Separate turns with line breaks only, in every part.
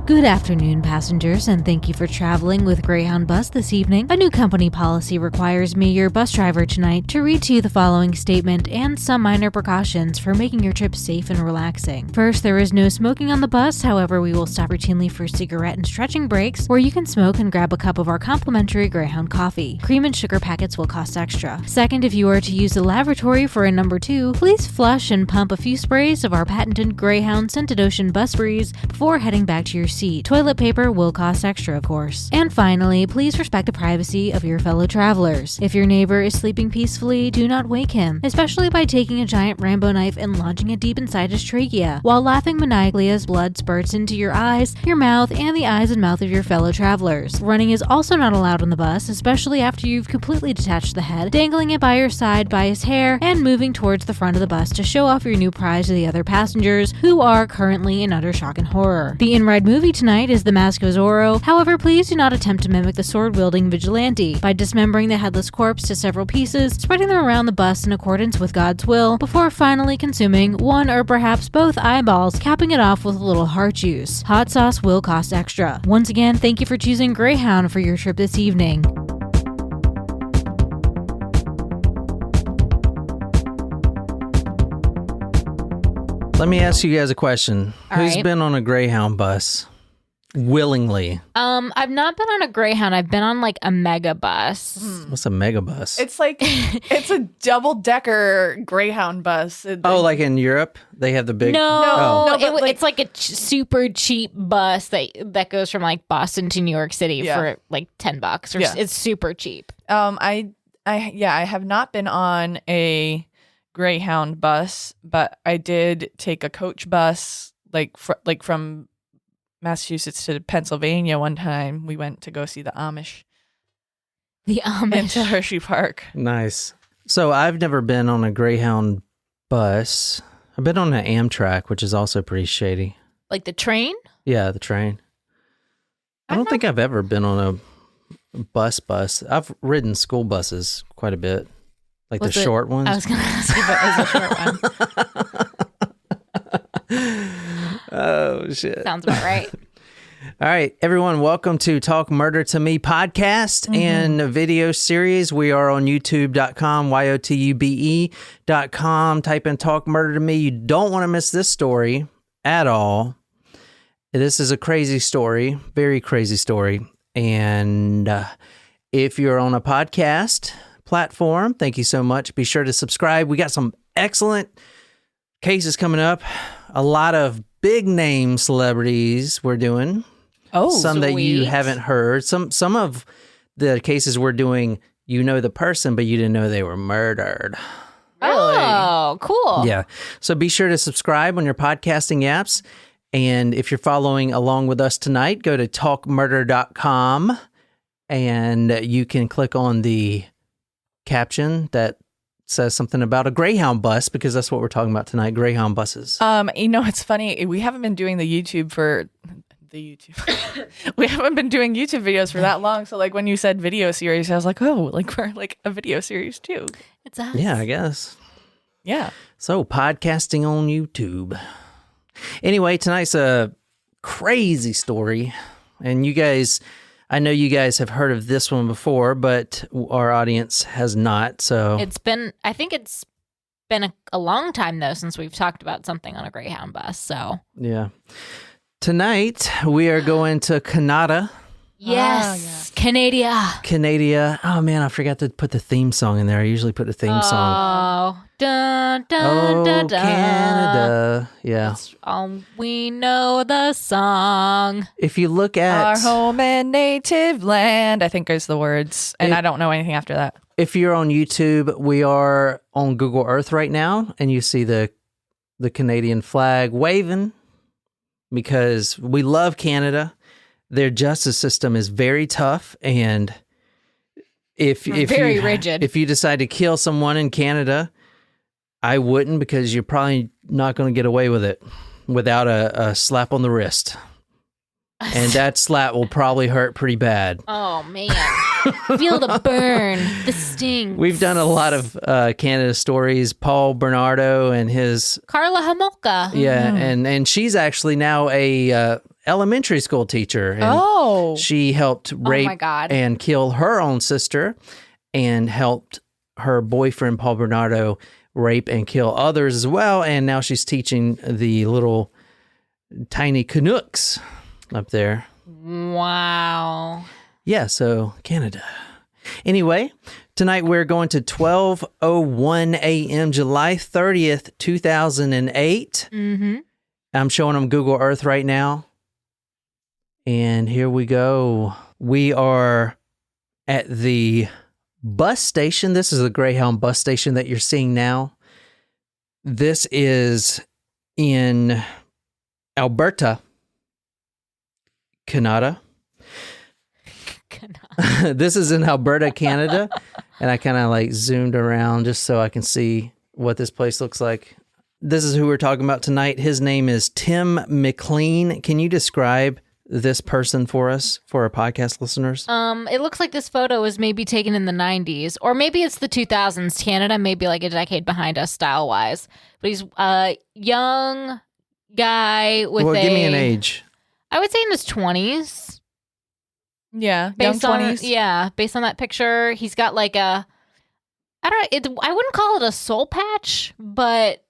Good afternoon, passengers, and thank you for traveling with Greyhound Bus this evening. A new company policy requires me, your bus driver tonight, to read to you the following statement and some minor precautions for making your trip safe and relaxing. First, there is no smoking on the bus, however, we will stop routinely for cigarette and stretching breaks, where you can smoke and grab a cup of our complimentary Greyhound coffee. Cream and sugar packets will cost extra. Second, if you are to use the lavatory for a number 2, please flush and pump a few sprays of our patented Greyhound Scented Ocean Bus Breeze before heading back to your seat. Toilet paper will cost extra, of course. And finally, please respect the privacy of your fellow travelers. If your neighbor is sleeping peacefully, do not wake him, especially by taking a giant Rambo knife and launching it deep inside his trachea, while laughing maniacally as blood spurts into your eyes, your mouth, and the eyes and mouth of your fellow travelers. Running is also not allowed on the bus, especially after you've completely detached the head, dangling it by your side by his hair, and moving towards the front of the bus to show off your new prize to the other passengers, who are currently in utter shock and horror. The in-ride movie tonight is The Mask of Zorro. However, please do not attempt to mimic the sword-wielding vigilante by dismembering the headless corpse to several pieces, spreading them around the bus in accordance with God's will, before finally consuming one or perhaps both eyeballs, capping it off with a little heart juice. Hot sauce will cost extra. Once again, thank you for choosing Greyhound for your trip this evening.
Let me ask you guys a question.
All
Who's
right.
been on a Greyhound bus willingly?
I've not been on a Greyhound. I've been on like a mega bus.
What's a mega bus?
It's like, it's a double-decker Greyhound bus.
Like in Europe, they have the big.
No,
but like-
it's like a super cheap bus that goes from like Boston to New York City for like $10, or it's super cheap.
I have not been on a Greyhound bus, but I did take a coach bus, from Massachusetts to Pennsylvania one time. We went to go see the Amish.
The Amish.
Into Hershey Park.
Nice. So I've never been on a Greyhound bus. I've been on an Amtrak, which is also pretty shady.
Like the train?
Yeah, the train. I don't think I've ever been on a bus. I've ridden school buses quite a bit. Like the short ones.
I was going to ask you what is a short one.
Oh, shit.
Sounds about right.
All right, everyone, welcome to Talk Murder to Me podcast and a video series. We are on youtube.com, YOTUBE.com. Type in Talk Murder to Me. You don't want to miss this story at all. This is a crazy story, very crazy story. And if you're on a podcast platform, thank you so much. Be sure to subscribe. We got some excellent cases coming up. A lot of big name celebrities we're doing.
Oh,
some that you
sweet.
haven't heard. Some of the cases we're doing, you know the person, but you didn't know they were murdered.
Oh, cool.
Yeah. So be sure to subscribe on your podcasting apps. And if you're following along with us tonight, go to talkmurder.com and you can click on the caption that says something about a Greyhound bus, because that's what we're talking about tonight, Greyhound buses.
It's funny. We haven't been doing we haven't been doing YouTube videos for that long. So like when you said video series, I was like, oh, like we're like a video series too.
It's us.
Yeah, I guess.
Yeah.
So podcasting on YouTube. Anyway, tonight's a crazy story. And you guys, I know you guys have heard of this one before, but our audience has not. So
I think it's been a long time though since we've talked about something on a Greyhound bus. So
yeah. Tonight, we are going to Canada.
yes, Canada.
Oh, man, I forgot to put the theme song in there. I usually put the theme song.
Oh, dun, dun,
Oh,
dun, dun.
Canada. Yeah.
We know the song.
If you look at...
Our home and native land, I think is the words. And I don't know anything after that.
If you're on YouTube, we are on Google Earth right now, and you see the Canadian flag waving because we love Canada. Their justice system is very tough, and if
very rigid.
If you decide to kill someone in Canada, I wouldn't, because you're probably not going to get away with it without a slap on the wrist. And that slap will probably hurt pretty bad.
Oh, man. Feel the burn, the sting.
We've done a lot of Canada stories. Paul Bernardo and his...
Carla Homolka.
Yeah, and she's actually now a elementary school teacher. And she helped rape
my God.
and kill her own sister and helped her boyfriend, Paul Bernardo, rape and kill others as well. And now she's teaching the little tiny Canucks up there.
Wow.
Yeah, so Canada. Anyway, tonight we're going to 12:01 a.m., July 30th, 2008.
Mm-hmm.
I'm showing them Google Earth right now. And here we go. We are at the bus station. This is the Greyhound bus station that you're seeing now. This is in Alberta, Canada. This is in Alberta, Canada. And I kind of like zoomed around just so I can see what this place looks like. This is who we're talking about tonight. His name is Tim McClean. Can you describe this person for us, for our podcast listeners?
It looks like this photo was maybe taken in the 90s, or maybe it's the 2000s. Canada may be like a decade behind us style-wise. But he's a young guy with
give me an age.
I would say in his 20s.
Yeah,
Based
young
on
20s.
Based on that picture, he's got like I wouldn't call it a soul patch, but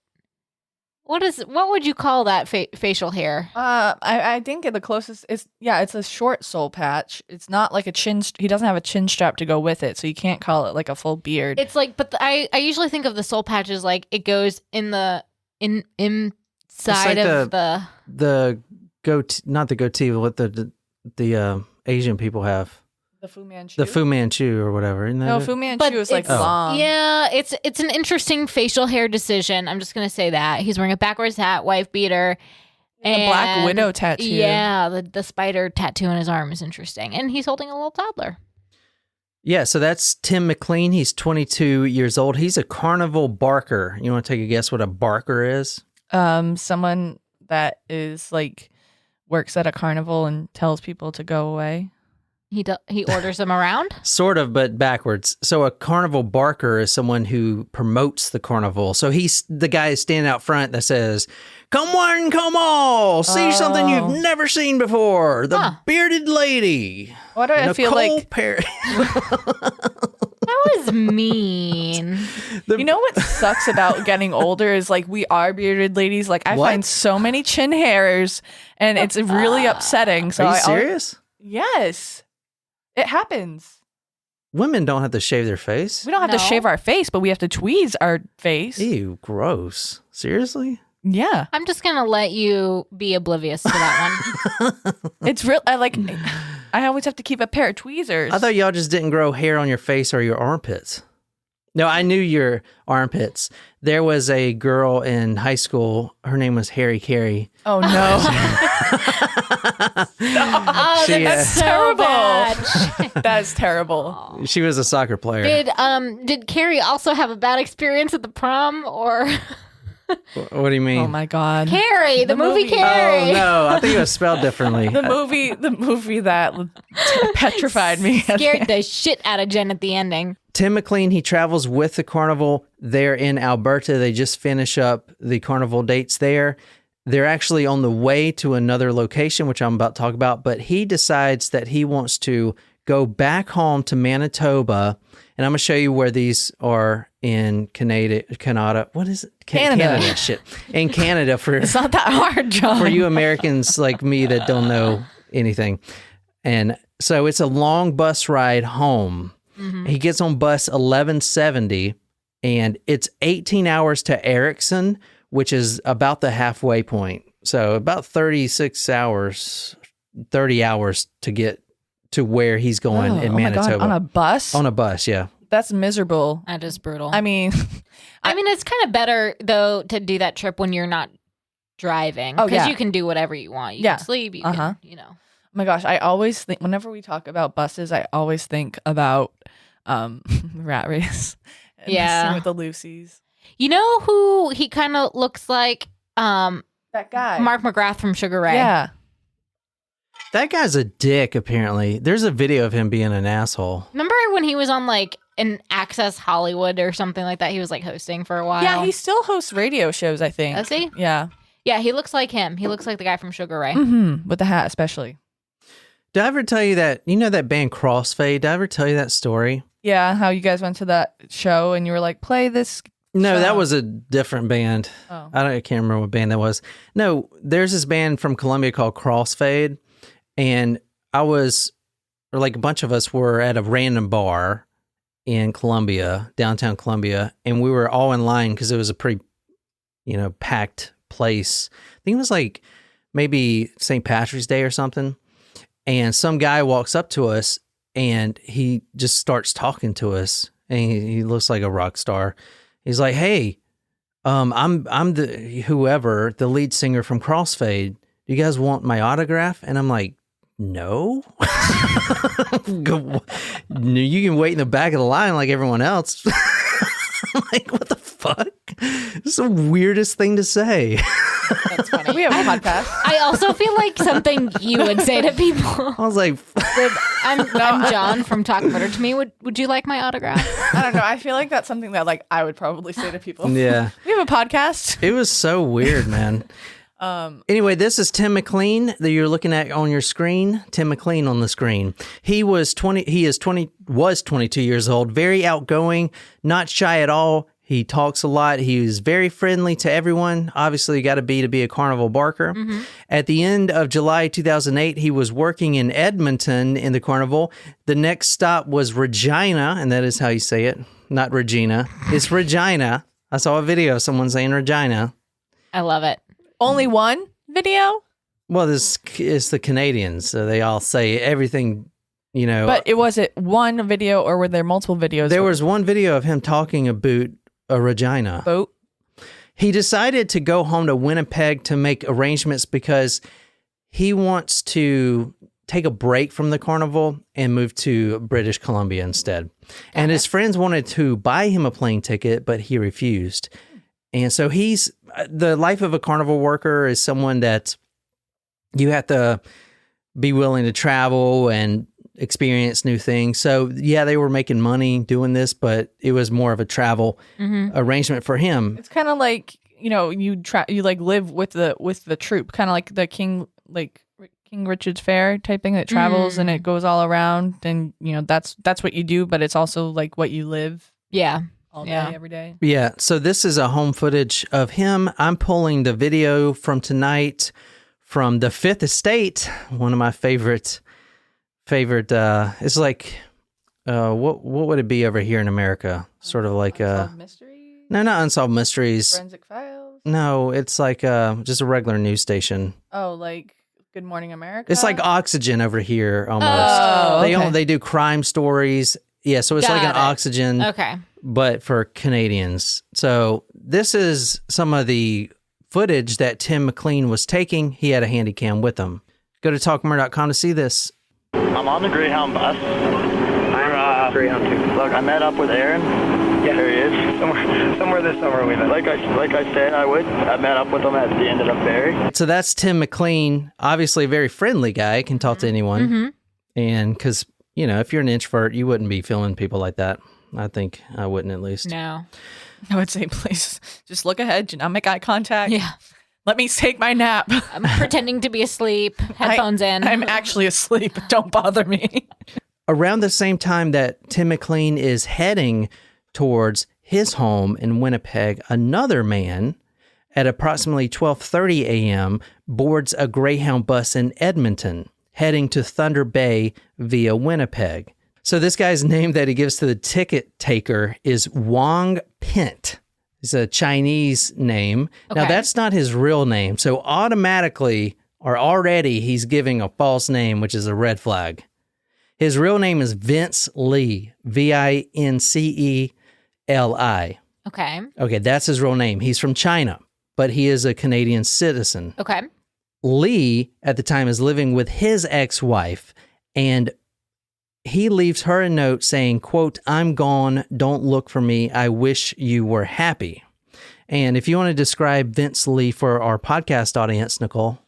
what would you call that facial hair?
I think the closest is it's a short soul patch. It's not like a chin. He doesn't have a chin strap to go with it, so you can't call it like a full beard.
It's like, but I usually think of the soul patch as like it goes inside
like
of
the goatee, not the goatee, but what the Asian people have.
The Fu Manchu.
The Fu Manchu or whatever. Isn't that
No,
it?
Fu Manchu is like long.
Yeah, it's an interesting facial hair decision. I'm just gonna say that he's wearing a backwards hat, wife beater, and
a Black Widow tattoo.
Yeah, the spider tattoo on his arm is interesting, and he's holding a little toddler.
Yeah, so that's Tim McClean. He's 22 years old. He's a carnival barker. You want to take a guess what a barker is?
Someone that is like works at a carnival and tells people to go away.
He orders them around?
Sort of, but backwards. So a carnival barker is someone who promotes the carnival. So he's the guy standing out front that says, "Come one, come all, see something you've never seen before. The bearded lady."
Why do I feel like
Perry.
That was mean.
You know what sucks about getting older is like we are bearded ladies. Like I find so many chin hairs, and it's really upsetting. So
Are you serious?
Yes, it happens.
Women don't have to shave their face.
We don't have to shave our face, but we have to tweeze our face.
Ew, gross. Seriously?
Yeah.
I'm just going to let you be oblivious to that one.
It's real. I always have to keep a pair of tweezers.
I thought y'all just didn't grow hair on your face or your armpits. No, I knew your armpits. There was a girl in high school. Her name was Harry Carey.
Oh, no.
That's terrible.
That's terrible.
She was a soccer player.
Did Carrie also have a bad experience at the prom, or
What do you mean?
Oh my God.
Carrie, the movie Carrie?
Oh no, I think it was spelled differently.
The movie that petrified me.
Scared the shit out of Jen at the ending.
Tim McClean, he travels with the carnival there in Alberta. They just finish up the carnival dates there. They're actually on the way to another location, which I'm about to talk about, but he decides that he wants to go back home to Manitoba, and I'm going to show you where these are in Canada. What is it?
Canada.
Shit. In Canada for
It's not that hard, John.
for you Americans like me that don't know anything. And so it's a long bus ride home. Mm-hmm. He gets on bus 1170, and it's 18 hours to Erickson, which is about the halfway point. So about 36 hours, 30 hours to get to where he's going in Manitoba.
My God. On a bus?
On a bus, yeah.
That's miserable.
That is brutal.
I mean,
it's kind of better, though, to do that trip when you're not driving. Because you can do whatever you want. You can sleep, you can,
Oh my gosh, I always think, whenever we talk about buses, I always think about Rat Race. And the scene with the Lucys.
You know who he kind of looks like?
That guy.
Mark McGrath from Sugar Ray.
Yeah.
That guy's a dick, apparently. There's a video of him being an asshole.
Remember when he was on like an Access Hollywood or something like that? He was like hosting for a while.
Yeah, he still hosts radio shows, I think.
Does he?
Yeah.
Yeah, he looks like him. He looks like the guy from Sugar Ray.
Mm-hmm. With the hat, especially.
Did I ever tell you that, that band Crossfade? Did I ever tell you that story?
Yeah, how you guys went to that show and you were like, play this.
No, that was a different band.
Oh.
I can't remember what band that was. No, there's this band from Colombia called Crossfade, and a bunch of us were at a random bar in Columbia, downtown Columbia, and we were all in line because it was a pretty, packed place. I think it was like maybe St. Patrick's Day or something, and some guy walks up to us, and he just starts talking to us, and he looks like a rock star. He's like, "Hey, I'm the lead singer from Crossfade. Do you guys want my autograph?" And I'm like, "No." You can wait in the back of the line like everyone else. I'm like, what the fuck? This is the weirdest thing to say.
That's funny. We have a podcast.
I also feel like something you would say to people.
I was like,
I'm John from Talk Murder to Me. Would you like my autograph?
I don't know. I feel like that's something that I would probably say to people.
Yeah.
We have a podcast.
It was so weird, man. Anyway, this is Tim McClean that you're looking at on your screen. Tim McClean on the screen. He was 22 years old, very outgoing, not shy at all. He talks a lot. He was very friendly to everyone. Obviously, you got to be a carnival barker. Mm-hmm. At the end of July 2008, he was working in Edmonton in the carnival. The next stop was Regina, and that is how you say it, not Regina. It's Regina. I saw a video of someone saying Regina.
I love it.
Only one video?
Well, this is the Canadians, so they all say everything,
But was it one video or were there multiple videos?
There was one video of him talking about a Regina.
Boat?
He decided to go home to Winnipeg to make arrangements because he wants to take a break from the carnival and move to British Columbia instead. And his friends wanted to buy him a plane ticket, but he refused. And so the life of a carnival worker is someone that you have to be willing to travel and experience new things. So yeah, they were making money doing this, but it was more of a travel arrangement for him.
It's kind of like, you live with the troupe, kind of like the King Richard's Fair type thing that travels and it goes all around, and that's what you do, but it's also like what you live.
Yeah.
All day, every day.
Yeah. So this is a home footage of him. I'm pulling the video from tonight from the Fifth Estate, one of my favorite. It's like, what would it be over here in America? Sort of like
Unsolved Mysteries?
No, not Unsolved Mysteries.
Forensic Files?
No, it's like just a regular news station.
Oh, like Good Morning America?
It's like Oxygen over here almost.
Oh, okay.
They do crime stories. Yeah, so it's like an Oxygen.
Okay.
But for Canadians. So this is some of the footage that Tim McClean was taking. He had a handy cam with him. Go to talkmurder.com to see this.
I'm on the Greyhound bus. I'm Greyhound too. Look, I met up with Aaron. Yeah, there he is. Somewhere this summer we met. Like I said I would. I met up with him at the end of the ferry.
So that's Tim McClean. Obviously a very friendly guy. Can talk to anyone. Mm-hmm. And because, if you're an introvert, you wouldn't be filming people like that. I think I wouldn't, at least.
No.
I would say, please, just look ahead. Do not make eye contact.
Yeah.
Let me take my nap.
I'm pretending to be asleep. Headphones in.
I'm actually asleep. Don't bother me.
Around the same time that Tim McClean is heading towards his home in Winnipeg, another man at approximately 12:30 a.m. boards a Greyhound bus in Edmonton, heading to Thunder Bay via Winnipeg. So this guy's name that he gives to the ticket taker is Wang Pint. It's a Chinese name. Okay. Now, that's not his real name. So already he's giving a false name, which is a red flag. His real name is Vince Lee, Vinceli. Okay, that's his real name. He's from China, but he is a Canadian citizen.
Okay.
Lee, at the time, is living with his ex-wife, and he leaves her a note saying, quote, "I'm gone. Don't look for me. I wish you were happy." And if you want to describe Vince Lee for our podcast audience, Nicole.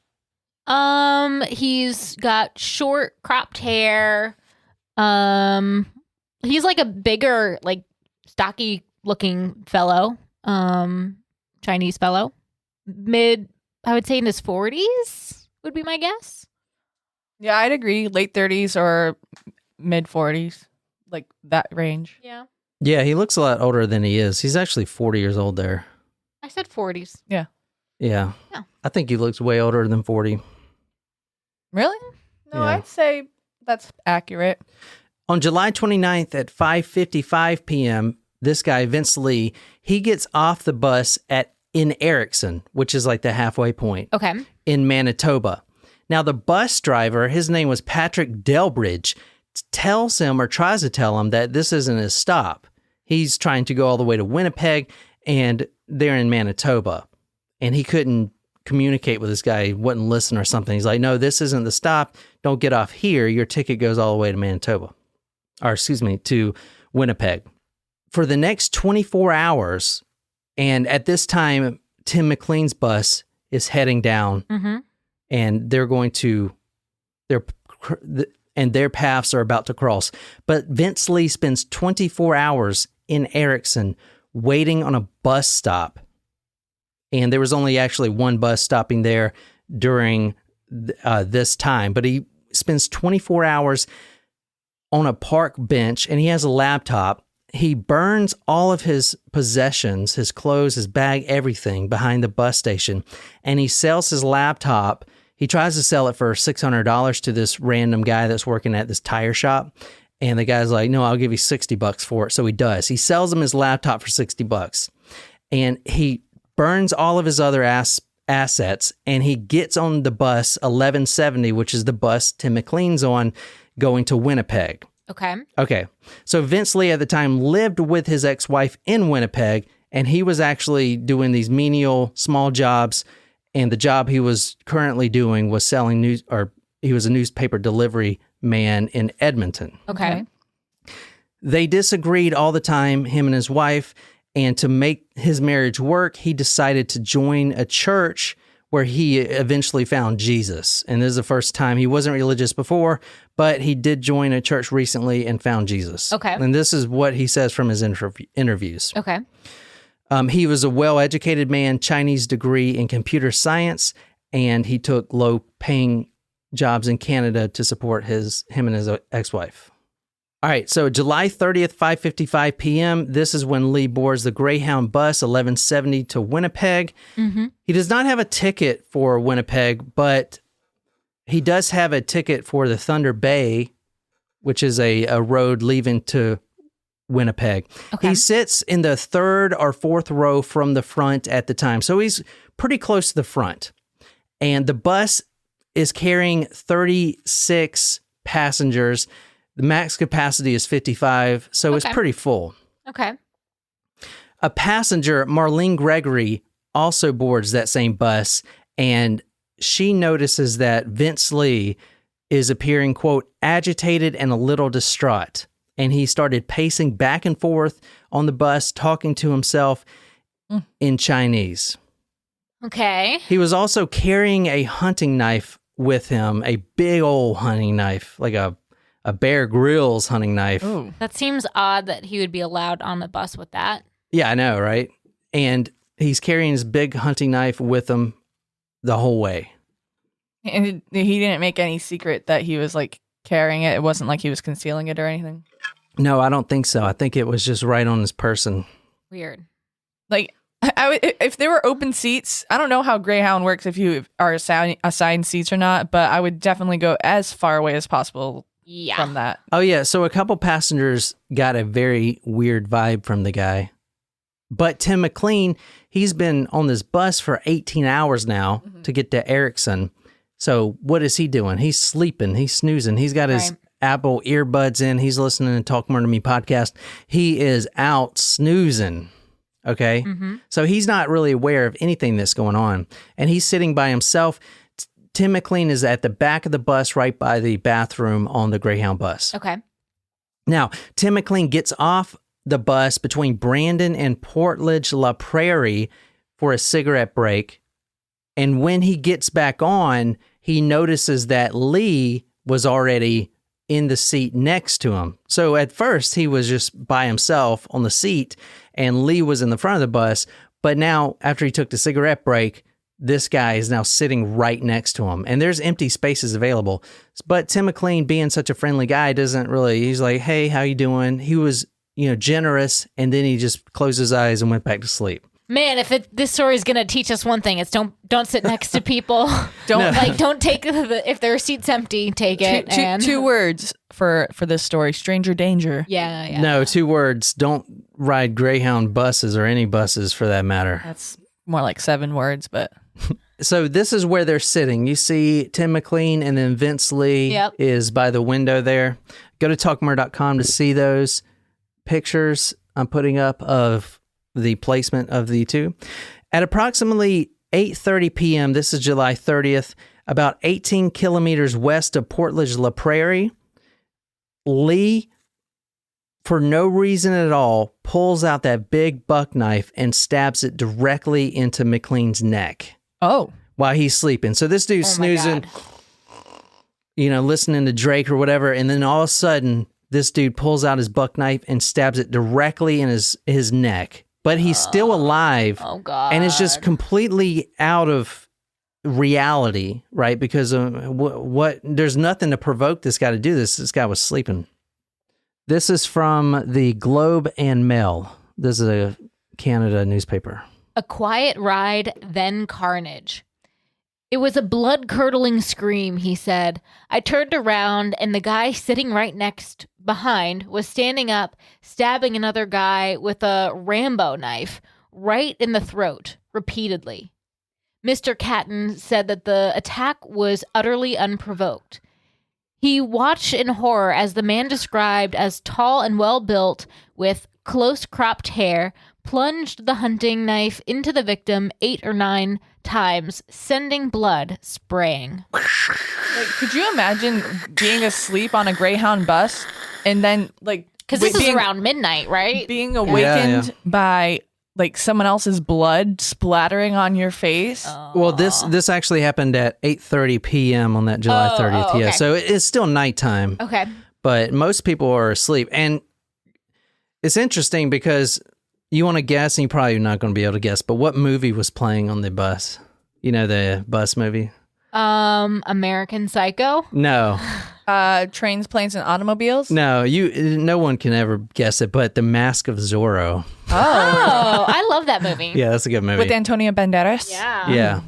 He's got short cropped hair. He's like a bigger, like stocky looking fellow. Chinese fellow. I would say in his 40s would be my guess.
Yeah, I'd agree. Late 30s or mid 40s, like that range.
Yeah.
Yeah, he looks a lot older than he is. He's actually 40 years old there.
I said 40s.
Yeah.
Yeah.
I think he looks way older than 40.
Really? No,
Yeah.
I'd say that's accurate.
On July 29th at 5:55 p.m., this guy, Vince Lee, he gets off the bus in Erickson, which is like the halfway point,
Okay.
in Manitoba. Now, the bus driver, his name was Patrick Delbridge, tells him or tries to tell him that this isn't his stop. He's trying to go all the way to Winnipeg, and they're in Manitoba. And he couldn't communicate with this guy. He wouldn't listen or something. He's like, no, this isn't the stop. Don't get off here. Your ticket goes all the way to Manitoba. Or excuse me, to Winnipeg. For the next 24 hours, and at this time, Tim McClean's bus is heading down, and they're going to, their paths are about to cross. But Vince Lee spends 24 hours in Erickson waiting on a bus stop. And there was only actually one bus stopping there during this time. But he spends 24 hours on a park bench, and he has a laptop. He burns all of his possessions, his clothes, his bag, everything behind the bus station. And he sells his laptop. He tries to sell it for $600 to this random guy that's working at this tire shop. And the guy's like, no, I'll give you $60 for it. So he does. He sells him his laptop for $60. And he burns all of his other assets. And he gets on the bus 1170, which is the bus Tim McClean's on, going to Winnipeg. Okay. So Vince Lee at the time lived with his ex-wife in Winnipeg, and he was actually doing these menial small jobs. And the job he was currently doing was selling he was a newspaper delivery man in Edmonton.
Okay.
They disagreed all the time, him and his wife, and to make his marriage work, he decided to join a church where he eventually found Jesus. And this is the first time. He wasn't religious before, but he did join a church recently and found Jesus.
Okay.
And this is what he says from his interviews.
Okay.
He was a well-educated man, Chinese degree in computer science, and he took low-paying jobs in Canada to support him and his ex-wife. All right, so July 30th, 5:55 p.m., this is when Lee boards the Greyhound Bus 1170 to Winnipeg. He does not have a ticket for Winnipeg, but he does have a ticket for the Thunder Bay, which is a road leaving to Winnipeg.
Okay.
He sits in the third or fourth row from the front at the time, so he's pretty close to the front. And the bus is carrying 36 passengers. The max capacity is 55, so it's pretty full.
Okay.
A passenger, Marlene Gregory, also boards that same bus, and she notices that Vince Lee is appearing, quote, agitated and a little distraught. And he started pacing back and forth on the bus, talking to himself in Chinese.
Okay.
He was also carrying a hunting knife with him, a big old hunting knife, like a Bear Grylls hunting knife.
Ooh.
That seems odd that he would be allowed on the bus with that.
Yeah, I know, right? And he's carrying his big hunting knife with him the whole way.
And he didn't make any secret that he was like carrying it. It wasn't like he was concealing it or anything.
No, I don't think so. I think it was just right on his person.
Weird.
Like, if there were open seats, I don't know how Greyhound works if you are assigned seats or not, but I would definitely go as far away as possible from that.
Oh, yeah. So a couple passengers got a very weird vibe from the guy. But Tim McClean, he's been on this bus for 18 hours now to get to Erickson. So what is he doing? He's sleeping. He's snoozing. He's got his Apple earbuds in. He's listening to Talk More to Me podcast. He is out snoozing. Okay. So he's not really aware of anything that's going on. And he's sitting by himself. Tim McClean is at the back of the bus right by the bathroom on the Greyhound bus.
Okay.
Now, Tim McClean gets off the bus between Brandon and Portage La Prairie for a cigarette break. And when he gets back on, he notices that Lee was already in the seat next to him. So at first, he was just by himself on the seat, and Lee was in the front of the bus. But now, after he took the cigarette break, this guy is now sitting right next to him, and there's empty spaces available. But Tim McClean, being such a friendly guy, he's like, hey, how you doing? He was, generous, and then he just closed his eyes and went back to sleep.
Man, this story is gonna teach us one thing: it's don't sit next to people. Don't take if their seat's empty, take it.
Two words for this story: stranger danger.
Yeah.
No, 2 words: don't ride Greyhound buses or any buses for that matter.
That's more like 7 words, but.
So this is where they're sitting. You see Tim McClean, and then Vince Lee is by the window there. Go to talkmurder.com to see those pictures I'm putting up of the placement of the two. At approximately 8:30 p.m., this is July 30th, about 18 kilometers west of Portage La Prairie, Lee, for no reason at all, pulls out that big buck knife and stabs it directly into McClean's neck.
Oh.
While he's sleeping. So this dude's snoozing, listening to Drake or whatever, and then all of a sudden, this dude pulls out his buck knife and stabs it directly in his neck. But he's still alive.
Oh, God.
And it's just completely out of reality, right? Because there's nothing to provoke this guy to do this. This guy was sleeping. This is from the Globe and Mail. This is a Canada newspaper.
A quiet ride, then carnage. It was a blood-curdling scream, he said. I turned around, and the guy sitting right next behind was standing up, stabbing another guy with a Rambo knife right in the throat, repeatedly. Mr. Catton said that the attack was utterly unprovoked. He watched in horror as the man described as tall and well-built with close-cropped hair plunged the hunting knife into the victim 8 or 9 times, sending blood spraying.
Could you imagine being asleep on a Greyhound bus and then
because this is around midnight, right?
Being awakened by someone else's blood splattering on your face?
Well, this actually happened at 8:30 p.m. on that July 30th.
Okay.
Yeah, so it's still nighttime.
Okay.
But most people are asleep. And it's interesting because you want to guess, and you're probably not going to be able to guess, but what movie was playing on the bus? The bus movie?
American Psycho?
No.
Trains, Planes, and Automobiles?
No, no one can ever guess it, but The Mask of Zorro.
Oh, I love that movie.
Yeah, that's a good movie.
With Antonio Banderas?
Yeah.
Yeah.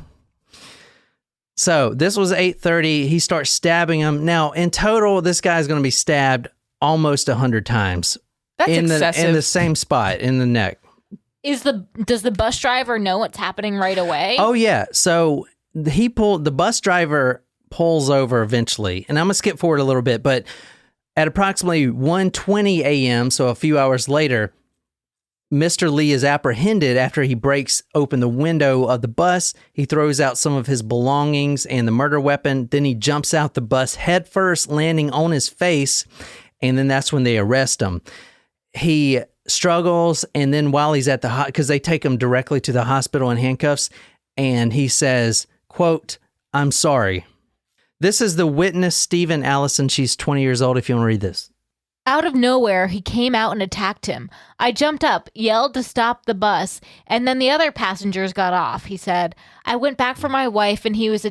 So this was 8:30. He starts stabbing him. Now, in total, this guy's going to be stabbed almost 100 times.
That's excessive.
In the same spot, in the neck.
Does the bus driver know what's happening right away?
Oh, yeah. So the bus driver pulls over eventually. And I'm going to skip forward a little bit, but at approximately 1:20 a.m., so a few hours later, Mr. Lee is apprehended after he breaks open the window of the bus. He throws out some of his belongings and the murder weapon. Then he jumps out the bus headfirst, landing on his face. And then that's when they arrest him. He struggles, and then while he's at because they take him directly to the hospital in handcuffs, and he says, quote, "I'm sorry." This is the witness, Stephen Allison. She's 20 years old, if you want to read this.
Out of nowhere, he came out and attacked him. I jumped up, yelled to stop the bus, and then the other passengers got off, he said. I went back for my wife, and he was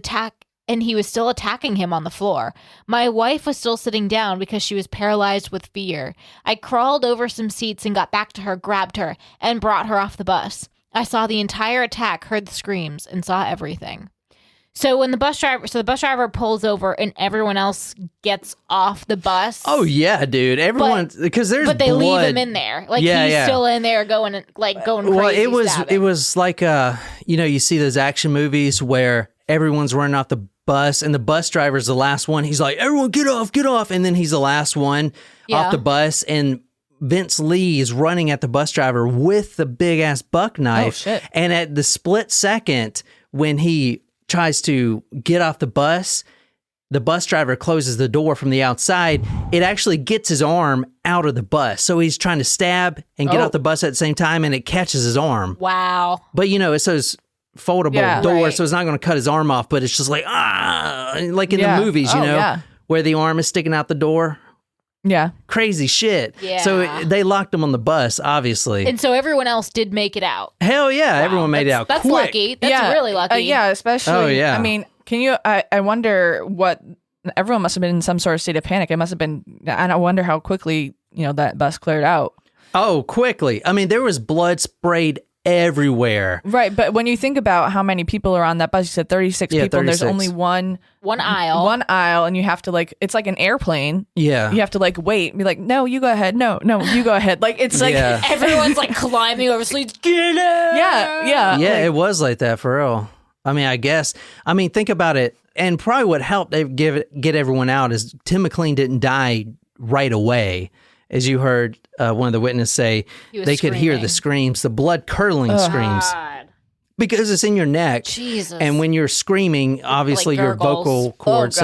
still attacking him on the floor. My wife was still sitting down because she was paralyzed with fear. I crawled over some seats and got back to her, grabbed her, and brought her off the bus. I saw the entire attack, heard the screams, and saw everything. So when the bus driver pulls over and everyone else gets off the bus.
Oh yeah, dude! Everyone, because there's
but they
blood.
leave him in there, he's still in there going crazy.
Well, it
stabbing.
was like you see those action movies where everyone's running off the bus and the bus driver's the last one. He's like, "Everyone, get off!" And then he's the last one off the bus, and Vince Lee is running at the bus driver with the big ass buck knife.
Oh shit!
And at the split second when he tries to get off the bus driver closes the door from the outside. It actually gets his arm out of the bus. So he's trying to stab and get off the bus at the same time, and it catches his arm.
Wow.
But it's those foldable doors,
right.
so it's not going to cut his arm off, but it's just like in the movies, where the arm is sticking out the door.
Yeah.
Crazy shit.
Yeah.
So they locked him on the bus, obviously.
And so everyone else did make it out.
Hell yeah, everyone made it out
That's
quick.
lucky. That's really lucky.
Yeah, especially.
Oh, yeah.
I mean, I wonder what everyone must have been in some sort of state of panic. It must have been, and I wonder how quickly that bus cleared out.
Oh, quickly. I mean, there was blood sprayed everywhere.
Right, but when you think about how many people are on that bus, you said 36 people.
36.
There's only one aisle, and you have to it's like an airplane.
Yeah.
You have to wait and be like, no, you go ahead. No, you go ahead. It's like
everyone's climbing over sleeves. Get out!
Yeah.
Yeah, it was like that for real. I mean, I guess. I mean, think about it. And probably what helped get everyone out is Tim McClean didn't die right away. As you heard one of the witnesses say, they could hear the screams, the blood-curdling screams.
God.
Because it's in your neck.
Jesus.
And when you're screaming, obviously your vocal cords.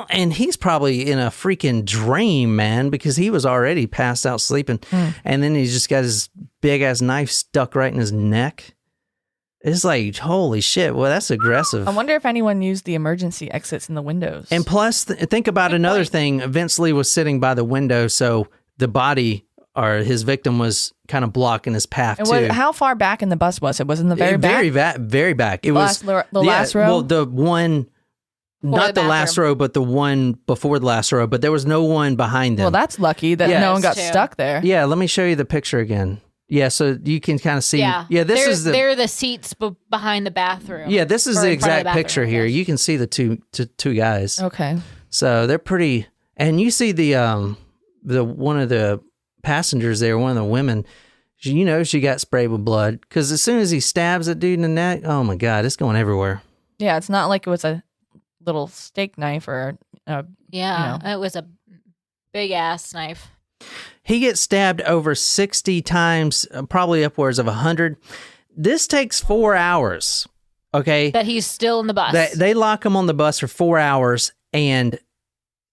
And he's probably in a freaking dream, man, because he was already passed out sleeping. And then he's just got his big-ass knife stuck right in his neck. It's like, holy shit. Well, that's aggressive.
I wonder if anyone used the emergency exits in the windows.
And plus, think about another thing. Vince Lee was sitting by the window, so the body or his victim was kind of blocking his path, too.
How far back in the bus was it? Was it in the very back?
Very back. It was
the last row?
Well, the one, not the last row, but the one before the last row, but there was no one behind them.
Well, that's lucky that no one got stuck there.
Yeah, let me show you the picture again. Yeah, so you can kind of see. Yeah, they're
the seats behind the bathroom.
Yeah, this is the exact picture here. You can see the two guys.
Okay.
So they're pretty, and you see the one of the passengers there, one of the women. She got sprayed with blood because as soon as he stabs that dude in the neck, oh my God, it's going everywhere.
Yeah, it's not like it was a little steak knife or
it was a big ass knife.
He gets stabbed over 60 times, probably upwards of 100. This takes 4 hours, okay?
That he's still in the bus.
They lock him on the bus for 4 hours, and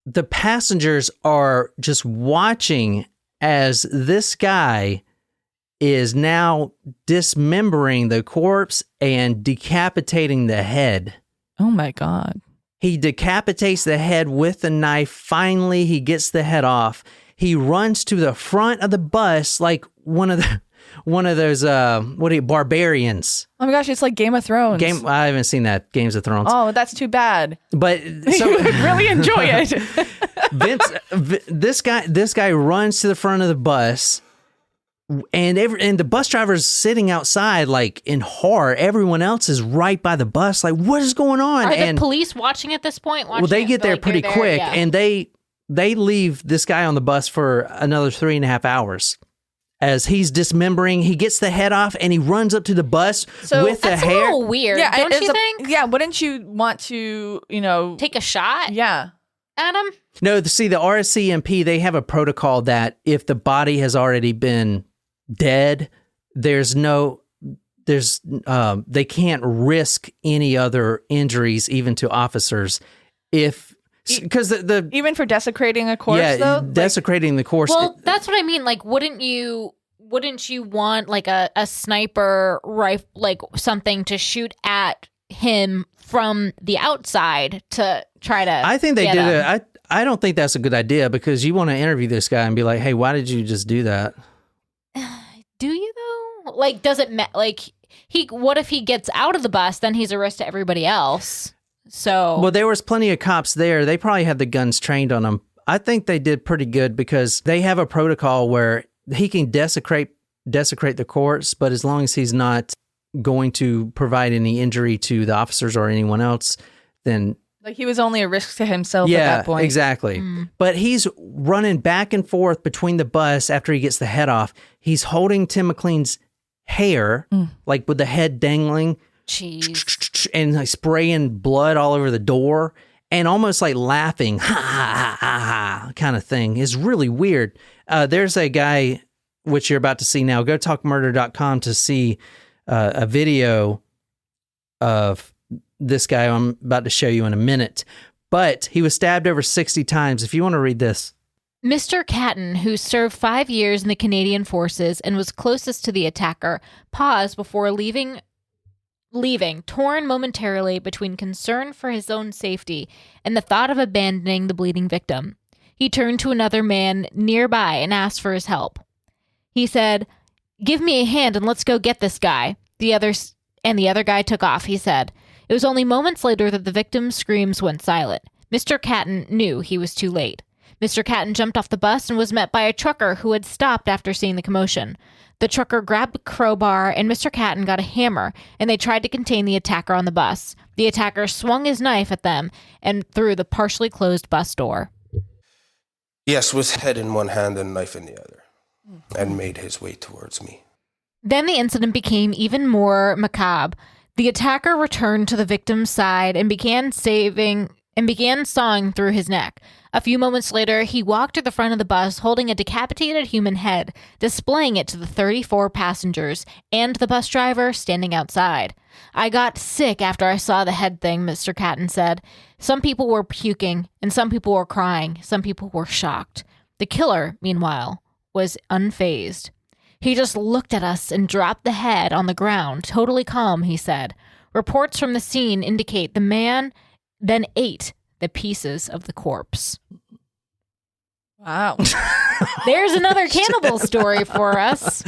the passengers are just watching as this guy is now dismembering the corpse and decapitating the head.
Oh, my God.
He decapitates the head with the knife. Finally, he gets the head off. He runs to the front of the bus like one of those barbarians.
Oh my gosh, it's like Game of Thrones.
I haven't seen that, Games of Thrones.
Oh, that's too bad.
But
you would really enjoy it.
This guy runs to the front of the bus, and the bus driver's sitting outside like in horror. Everyone else is right by the bus, like, what is going on?
Are the police watching at this point?
Well, they get there pretty quick, and they leave this guy on the bus for another 3.5 hours. As he's dismembering, he gets the head off and he runs up to the bus with the hair.
That's a little weird, don't you think?
Yeah, wouldn't you want to,
take a shot?
Yeah.
At him?
No, see, the RCMP, they have a protocol that if the body has already been dead, they can't risk any other injuries, even to officers. Because
even for desecrating a corpse, though?
Desecrating the corpse.
Well, that's what I mean. Like, wouldn't you want like a sniper rifle, like something to shoot at him from the outside to try to?
I think they did it. I don't think that's a good idea because you want to interview this guy and be like, hey, why did you just do that?
Do you though? Like, does it what if he gets out of the bus? Then he's a risk to everybody else. So, well,
there was plenty of cops there. They probably had the guns trained on them. I think they did pretty good because they have a protocol where he can desecrate the corpse, but as long as he's not going to provide any injury to the officers or anyone else, then
like he was only a risk to himself at that point.
Yeah, exactly. But he's running back and forth between the bus after he gets the head off. He's holding Tim McClean's hair, like with the head dangling.
Jeez.
And like spraying blood all over the door and almost like laughing, ha, ha, ha, ha, kind of thing. Is really weird. There's a guy, which you're about to see now. Go talkmurder.com to see a video of this guy I'm about to show you in a minute. But he was stabbed over 60 times. If you want to read this.
Mr. Catton, who served 5 years in the Canadian Forces and was closest to the attacker, paused before leaving leaving, torn momentarily between concern for his own safety and the thought of abandoning the bleeding victim. He turned to another man nearby and asked for his help. He said, "Give me a hand and let's go get this guy." The other guy took off, he said. It was only moments later that the victim's screams went silent. Mr. Catton knew he was too late. Mr. Catton jumped off the bus and was met by a trucker who had stopped after seeing the commotion. The trucker grabbed a crowbar and Mr. Catton got a hammer, and they tried to contain the attacker on the bus. The attacker swung his knife at them and through the partially closed bus door.
Yes, with head in one hand and knife in the other, and made his way towards me.
Then the incident became even more macabre. The attacker returned to the victim's side and began sawing through his neck. A few moments later, he walked to the front of the bus holding a decapitated human head, displaying it to the 34 passengers and the bus driver standing outside. "I got sick after I saw the head thing," Mr. Catton said. "Some people were puking, and some people were crying. Some people were shocked. The killer, meanwhile, was unfazed. He just looked at us and dropped the head on the ground, totally calm," he said. Reports from the scene indicate the man then ate the pieces of the corpse.
Wow.
There's another cannibal story for us.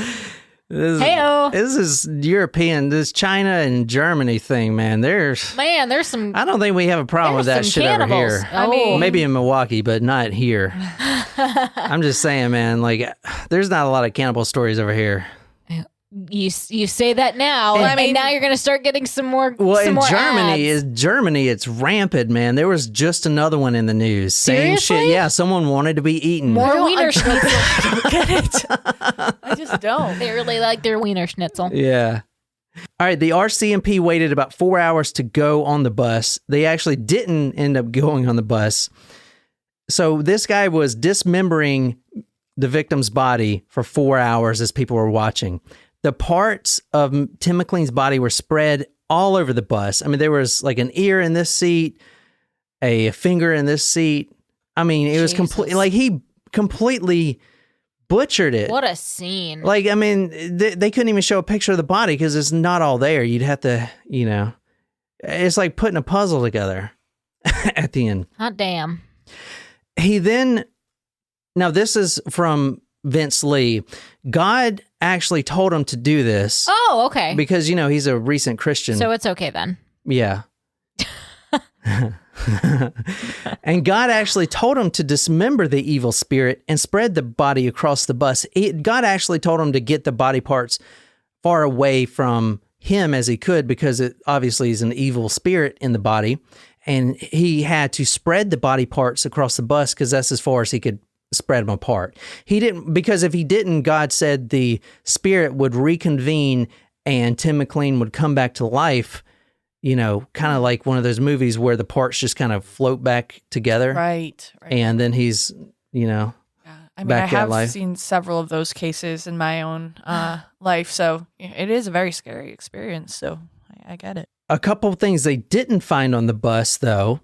Heyo.
This is European, this China and Germany thing, man. There's
some.
I don't think we have a problem with that
some
shit over
cannibals.
here.
I mean,
Maybe in Milwaukee, but not here. I'm just saying, man, like, there's not a lot of cannibal stories over here.
you say that now, and now you're going to start getting some more.
Well,
some
in
more
Germany, it's rampant, man. There was just another one in the news. Same
Seriously?
shit. Yeah, someone wanted to be eaten.
More Wiener Schnitzel.
I don't get it. I just don't.
They really like their Wiener Schnitzel.
Yeah. All right, the RCMP waited about 4 hours to go on the bus. They actually didn't end up going on the bus. So this guy was dismembering the victim's body for 4 hours as people were watching. The parts of Tim McClean's body were spread all over the bus. I mean, there was like an ear in this seat, a finger in this seat. I mean, it was complete. Like, he completely butchered it.
What a scene.
Like, I mean, they couldn't even show a picture of the body because it's not all there. You'd have to, it's like putting a puzzle together at the end.
Hot damn.
Now this is from Vince Lee. God actually told him to do this.
Oh, okay.
Because, he's a recent Christian.
So it's okay then.
Yeah. And God actually told him to dismember the evil spirit and spread the body across the bus. God actually told him to get the body parts far away from him as he could, because it obviously is an evil spirit in the body. And he had to spread the body parts across the bus because that's as far as he could spread them apart. He didn't, because if he didn't, God said the spirit would reconvene and Tim McClean would come back to life, kind of like one of those movies where the parts just kind of float back together.
Right.
And then he's,
I
back to
have
life.
seen several of those cases in my own life. So it is a very scary experience. So I get it.
A couple of things they didn't find on the bus, though,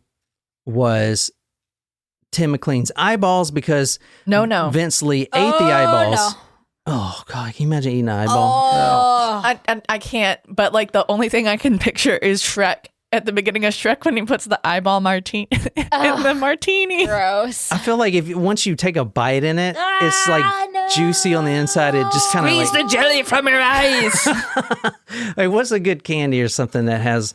was Tim McClean's eyeballs, because Vince Lee ate the eyeballs.
No.
Oh, God, can you imagine eating an eyeball?
Oh. I can't, but like the only thing I can picture is Shrek at the beginning of Shrek when he puts the eyeball martini in the martini.
Gross.
I feel like once you take a bite in it, it's like juicy on the inside. It just kind of
Squeeze the jelly from your eyes.
like, what's a good candy or something that has,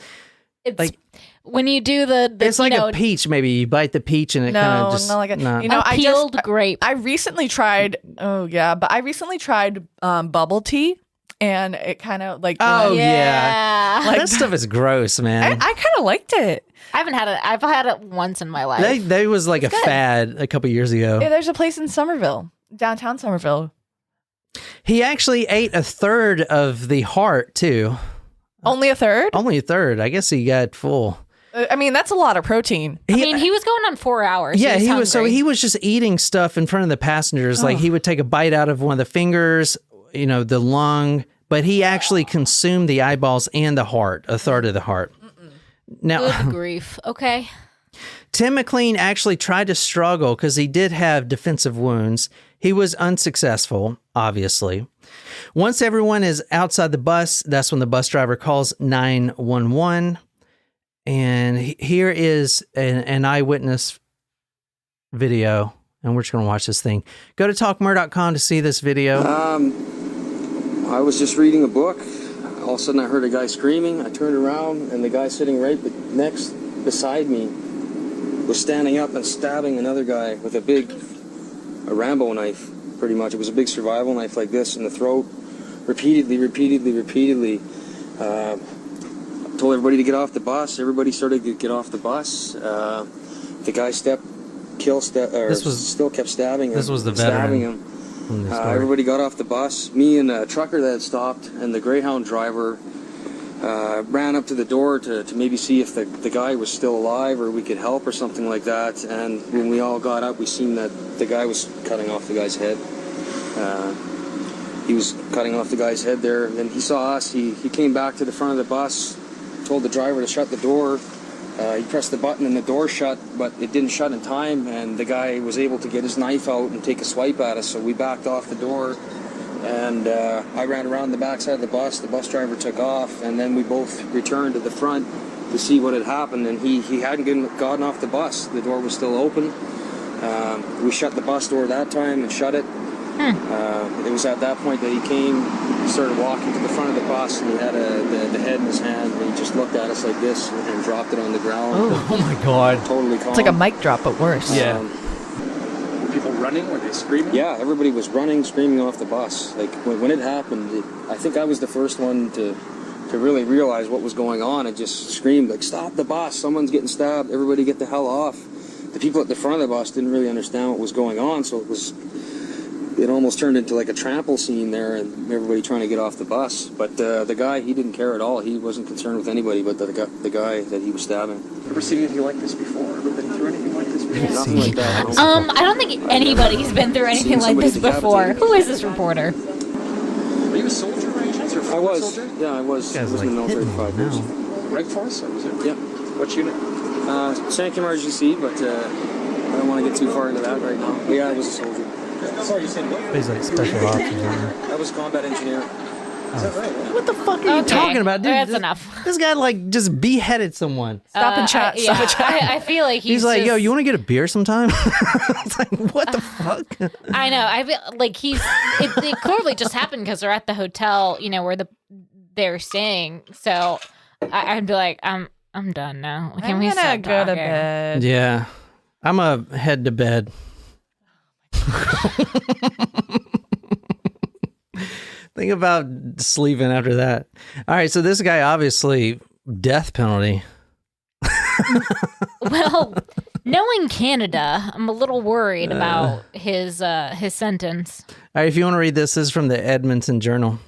It's
like,
when you do the
it's like a peach. Maybe you bite the peach and it kind of just
a peeled grape.
I recently tried. Oh yeah, but I recently tried bubble tea, and it kind of like.
Oh yeah,
Like,
that stuff is gross, man.
I kind of liked it.
I haven't had it. I've had it once in my life.
That was like a fad a couple years ago.
Yeah, there's a place in Somerville, downtown Somerville.
He actually ate a third of the heart too.
Only a third?
Only a third. I guess he got full.
I mean, that's a lot of protein.
He was going on 4 hours.
Yeah, he was. So
hungry.
he was just eating stuff in front of the passengers. Like, he would take a bite out of one of the fingers, the lung, but he actually consumed the eyeballs and the heart, a third of the heart.
Now, good grief. Okay.
Tim McClean actually tried to struggle because he did have defensive wounds. He was unsuccessful, obviously. Once everyone is outside the bus, that's when the bus driver calls 911. And here is an eyewitness video, and we're just going to watch this thing. Go to talkmurder.com to see this video.
I was just reading a book. All of a sudden I heard a guy screaming. I turned around, and the guy sitting right next beside me was standing up and stabbing another guy with a Rambo knife, pretty much. It was a big survival knife like this in the throat, repeatedly. Told everybody to get off the bus. Everybody started to get off the bus. The guy still kept stabbing him.
This was the
stabbing
veteran.
him. Everybody got off the bus. Me and a trucker that had stopped and the Greyhound driver ran up to the door to maybe see if the guy was still alive or we could help or something like that. And when we all got up, we seen that the guy was cutting off the guy's head. He was cutting off the guy's head there, and then he saw us. He came back to the front of the bus, told the driver to shut the door. He pressed the button and the door shut, but it didn't shut in time, and the guy was able to get his knife out and take a swipe at us, so we backed off the door, and I ran around the backside of the bus driver took off, and then we both returned to the front to see what had happened, and he hadn't gotten off the bus. The door was still open. We shut the bus door that time and shut it. It was at that point that he started walking to the front of the bus, and he had the head in his hand, and he just looked at us like this and dropped it on the ground.
Oh my God.
Totally calm.
It's like a mic drop, but worse.
Yeah.
Were people running? Were they screaming?
Yeah, everybody was running, screaming off the bus. Like, when it happened, I think I was the first one to really realize what was going on and just screamed, like, stop the bus, someone's getting stabbed, everybody get the hell off. The people at the front of the bus didn't really understand what was going on, so it almost turned into like a trample scene there, and everybody trying to get off the bus. But the guy, he didn't care at all. He wasn't concerned with anybody but the guy that he was stabbing.
Ever seen anything like this before? Ever been through anything like this before?
Nothing like that.
I don't think anybody's been through anything like this before. Who is this reporter?
Were you a soldier by any chance? Or
I was.
soldier?
Yeah, I was. I was in the military for 5 years.
Reg Force? Or was it?
Yeah.
What unit?
Sank RGC, but I don't want to get too far into that right now. But yeah, I was a soldier.
Sorry, you said what?
He's like special ops or something.
I was a combat engineer.
Is that right?
What the fuck are you talking about, dude?
That's enough.
This guy like just beheaded someone.
Stop and chat. Stop and chat.
I feel like
He's like, yo, you want to get a beer sometime? It's like, what the fuck?
I know. I feel like it clearly just happened because they're at the hotel, where they're staying. So I'd be like, I'm done now. Can we stop
go to
talking?
bed.
Yeah. I'm a head to bed. Think about sleeping after that. All right, so this guy obviously death penalty.
Well, knowing Canada, I'm a little worried about his sentence.
All right, if you want to read this is from the Edmonton Journal.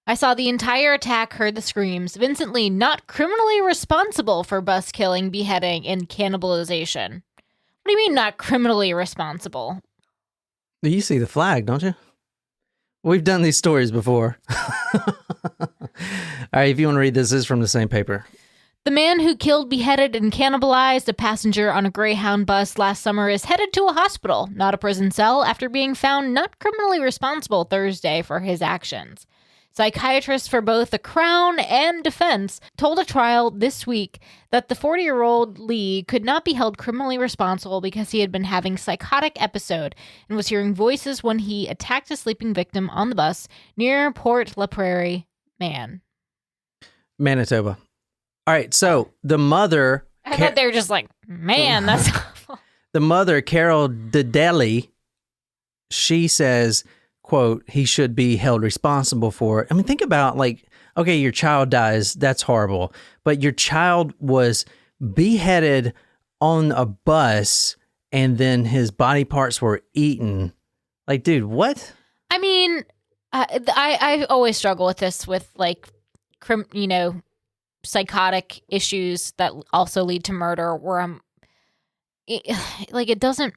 I saw the entire attack, heard the screams. Vincent Lee not criminally responsible for bus killing, beheading, and cannibalization. What do you mean not criminally responsible?
You see the flag, don't you? We've done these stories before. All right, if you want to read this is from the same paper.
The man who killed, beheaded, and cannibalized a passenger on a Greyhound bus last summer is headed to a hospital, not a prison cell, after being found not criminally responsible Thursday for his actions. Psychiatrists for both the Crown and defense told a trial this week that the 40-year-old Lee could not be held criminally responsible because he had been having psychotic episode and was hearing voices when he attacked a sleeping victim on the bus near Port La Prairie,
Manitoba. All right, so the mother...
I thought they were just like, man, that's awful.
The mother, Carol Dedeli, she says... quote, he should be held responsible for it. I mean, think about like, okay, your child dies. That's horrible. But your child was beheaded on a bus and then his body parts were eaten. Like, dude, what?
I mean, I always struggle with this with like, psychotic issues that also lead to murder where it doesn't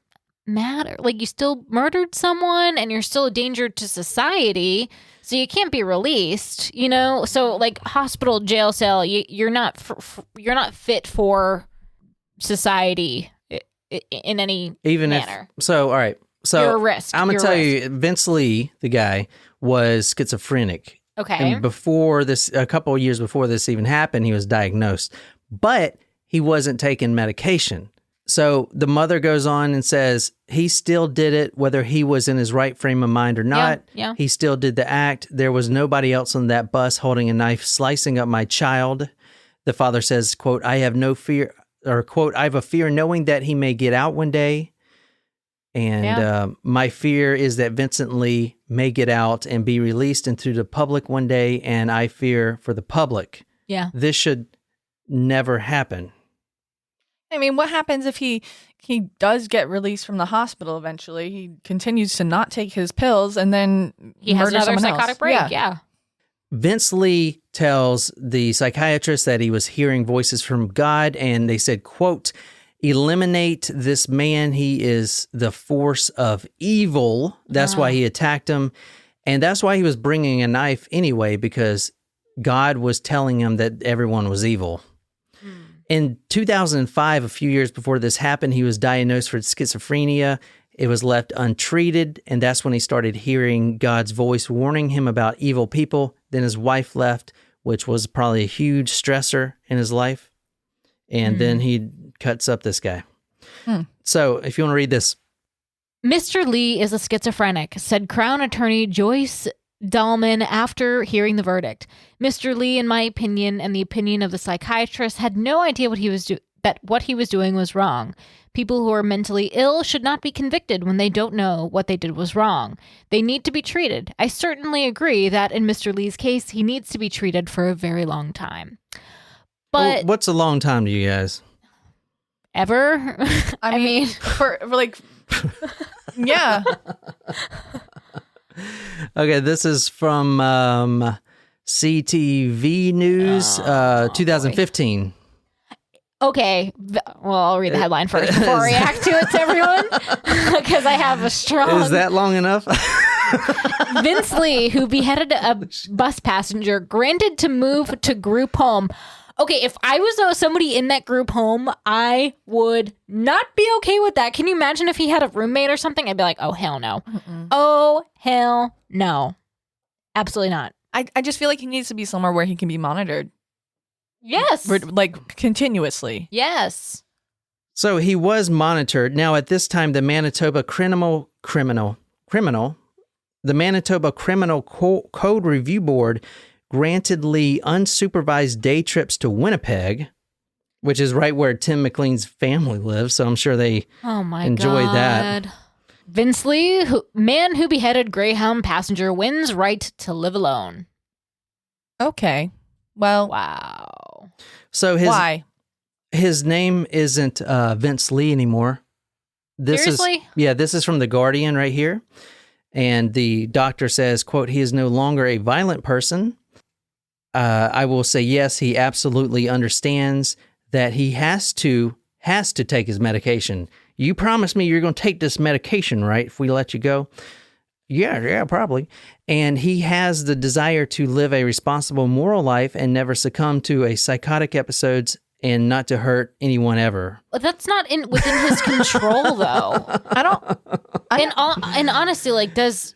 matter. Like, you still murdered someone and you're still a danger to society, so you can't be released, so like hospital, jail cell, you're not fit for society in any manner.
All right. So
You're a risk.
I'm going to
You're
tell
a
you, Vince Lee, the guy, was schizophrenic.
Okay.
And before this, a couple of years before this even happened, he was diagnosed. But he wasn't taking medication. So the mother goes on and says he still did it, whether he was in his right frame of mind or not.
Yeah.
He still did the act. There was nobody else on that bus holding a knife, slicing up my child. The father says, quote, I have no fear, or quote, I have a fear knowing that he may get out one day. And my fear is that Vincent Lee may get out and be released into the public one day. And I fear for the public.
Yeah.
This should never happen.
I mean, what happens if he does get released from the hospital eventually? He continues to not take his pills and then
He has
murders
another
someone
psychotic
else.
break. Yeah.
Vince Lee tells the psychiatrist that he was hearing voices from God, and they said, quote, eliminate this man. He is the force of evil. That's why he attacked him. And that's why he was bringing a knife anyway, because God was telling him that everyone was evil. In 2005, a few years before this happened, he was diagnosed for schizophrenia. It was left untreated, and that's when he started hearing God's voice warning him about evil people. Then his wife left, which was probably a huge stressor in his life. And then he cuts up this guy. So if you want to read this.
Mr. Lee is a schizophrenic, said Crown Attorney Joyce Dahlman after hearing the verdict. Mr. Lee, in my opinion, and the opinion of the psychiatrist, had no idea what he was doing was wrong. People who are mentally ill should not be convicted when they don't know what they did was wrong. They need to be treated. I certainly agree that in Mr. Lee's case, he needs to be treated for a very long time. But
What's a long time to you guys?
ever?
I mean, for like, yeah.
Okay, this is from CTV News, 2015.
Okay, well, I'll read the headline first before I react to it to everyone, because I have a strong...
Is that long enough?
Vince Lee, who beheaded a bus passenger, granted to move to group home. Okay, if I was somebody in that group home, I would not be okay with that. Can you imagine if he had a roommate or something? I'd be like, oh, hell no. Oh, hell no. Absolutely not.
I just feel like he needs to be somewhere where he can be monitored.
Yes.
Like continuously.
Yes.
So he was monitored. Now, at this time, the Manitoba Criminal Code Review Board granted Lee unsupervised day trips to Winnipeg, which is right where Tim McClean's family lives. So I'm sure they enjoyed that.
Vince Lee, man who beheaded Greyhound passenger, wins right to live alone.
Okay. Well,
Wow.
So
why?
his name isn't Vince Lee anymore.
Seriously?
This is from The Guardian right here. And the doctor says, quote, he is no longer a violent person. I will say, yes, he absolutely understands that he has to take his medication. You promised me you're going to take this medication, right? If we let you go. Yeah, probably. And he has the desire to live a responsible moral life and never succumb to a psychotic episodes and not to hurt anyone ever.
But that's not within his control, though. And honestly, like,
as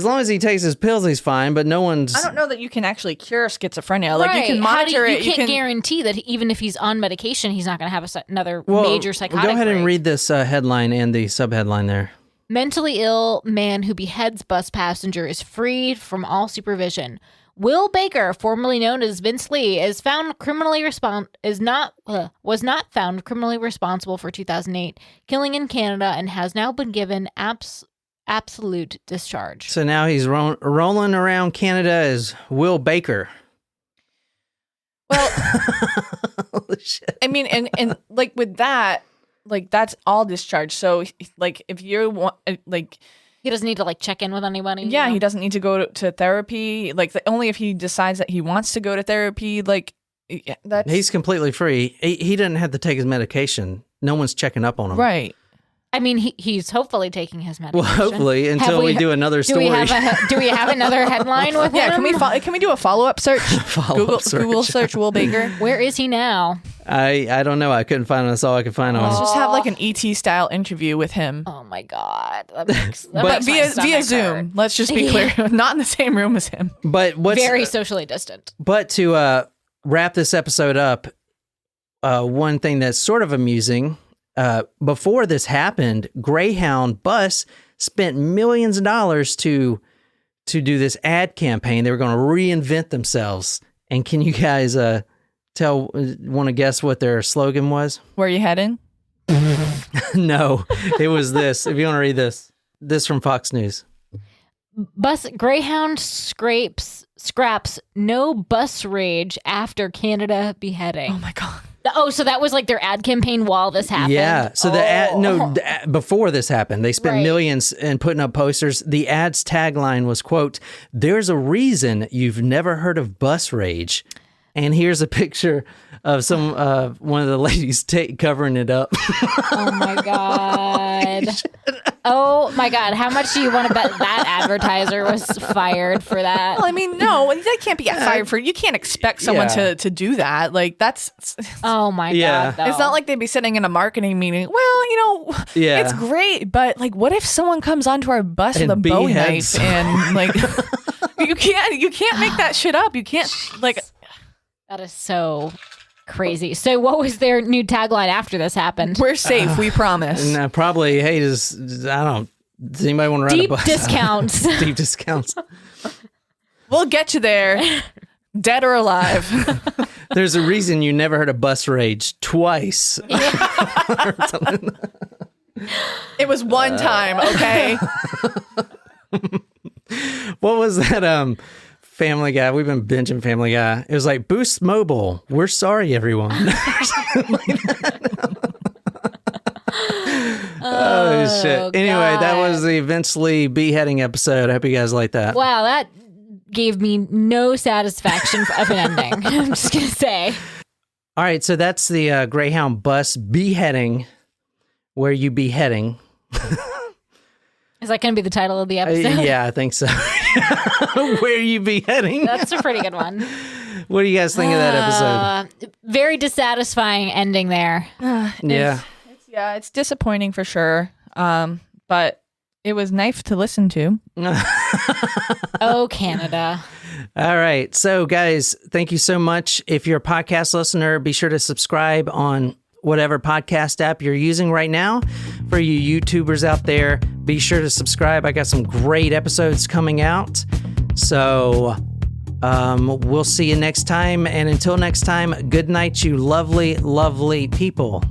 long as he takes his pills, he's fine. But no one's.
I don't know that you can actually cure schizophrenia. Like, you can monitor it.
You can't guarantee that even if he's on medication, he's not going to have another major psychotic.
Go ahead and
break.
read this headline and the subheadline there.
Mentally ill man who beheads bus passenger is freed from all supervision. Will Baker, formerly known as Vince Lee, was not found criminally responsible for 2008 killing in Canada and has now been given absolute discharge.
So now he's rolling around Canada as Will Baker.
Well,
Holy shit.
I mean, and like with that, like that's all discharge. So like if you want, like
He doesn't need to like check in with anybody.
yeah, he doesn't need to go to therapy. Like only if he decides that he wants to go to therapy. Like that's
He's completely free. He doesn't have to take his medication. No one's checking up on him.
right.
I mean, he's hopefully taking his medication.
Well, hopefully, until we do another story.
Do we have another headline with
Yeah,
him?
can we do a follow-up search?
Follow-up search.
Google search Will Baker.
Where is he now?
I don't know. I couldn't find it. That's all I could find on
Let's
it.
just have like an ET style interview with him.
Oh my God. That makes,
But
makes my
Via
stomach
Zoom.
hurt.
Let's just be clear. Not in the same room as him.
But what's
Very socially distant.
But to wrap this episode up, one thing that's sort of amusing, before this happened, Greyhound Bus spent millions of dollars to do this ad campaign. They were going to reinvent themselves. And can you guys want to guess what their slogan was?
Where are you heading?
No, it was this. If you want to read this from Fox News.
Greyhound scraps no bus rage after Canada beheading.
Oh my God.
Oh, so that was like their ad campaign while this happened?
Yeah. So before this happened, they spent millions in putting up posters. The ad's tagline was, quote, "There's a reason you've never heard of bus rage." And here's a picture of one of the ladies covering it up.
Oh my God. Oh my God. How much do you want to bet that advertiser was fired for that?
Well, I mean, no, that can't be fired for. You can't expect someone
Yeah.
to do that. Like, that's.
Oh my
Yeah.
God. Though.
It's not like they'd be sitting in a marketing meeting. Well,
Yeah.
it's great, but like, what if someone comes onto our bus with a
And
Bowie
beheads.
knife and like, you can't make that shit up. You can't like.
That is so crazy. So what was their new tagline after this happened?
We're safe, we promise.
And probably, hey, does anybody want to ride
Deep
a bus?
discounts.
Deep discounts.
We'll get you there, dead or alive.
There's a reason you never heard of bus rage twice.
It was one time, okay?
What was that? Family Guy. We've been binging Family Guy. It was like Boost Mobile. We're sorry, everyone. Oh shit. Anyway, that was the eventually beheading episode. I hope you guys like that.
Wow, that gave me no satisfaction of an ending. I'm just going to say.
All right, so that's the Greyhound Bus beheading. Where you beheading?
Is that going to be the title of the episode?
Yeah, I think so. Where you beheading?
That's a pretty good one.
What do you guys think of that episode?
Very dissatisfying ending there.
Yeah.
It's disappointing for sure. But it was nice to listen to.
Oh, Canada.
All right. So, guys, thank you so much. If you're a podcast listener, be sure to subscribe on whatever podcast app you're using right now. For you YouTubers out there, be sure to subscribe. I got some great episodes coming out. So we'll see you next time. And until next time, good night, you lovely, lovely people.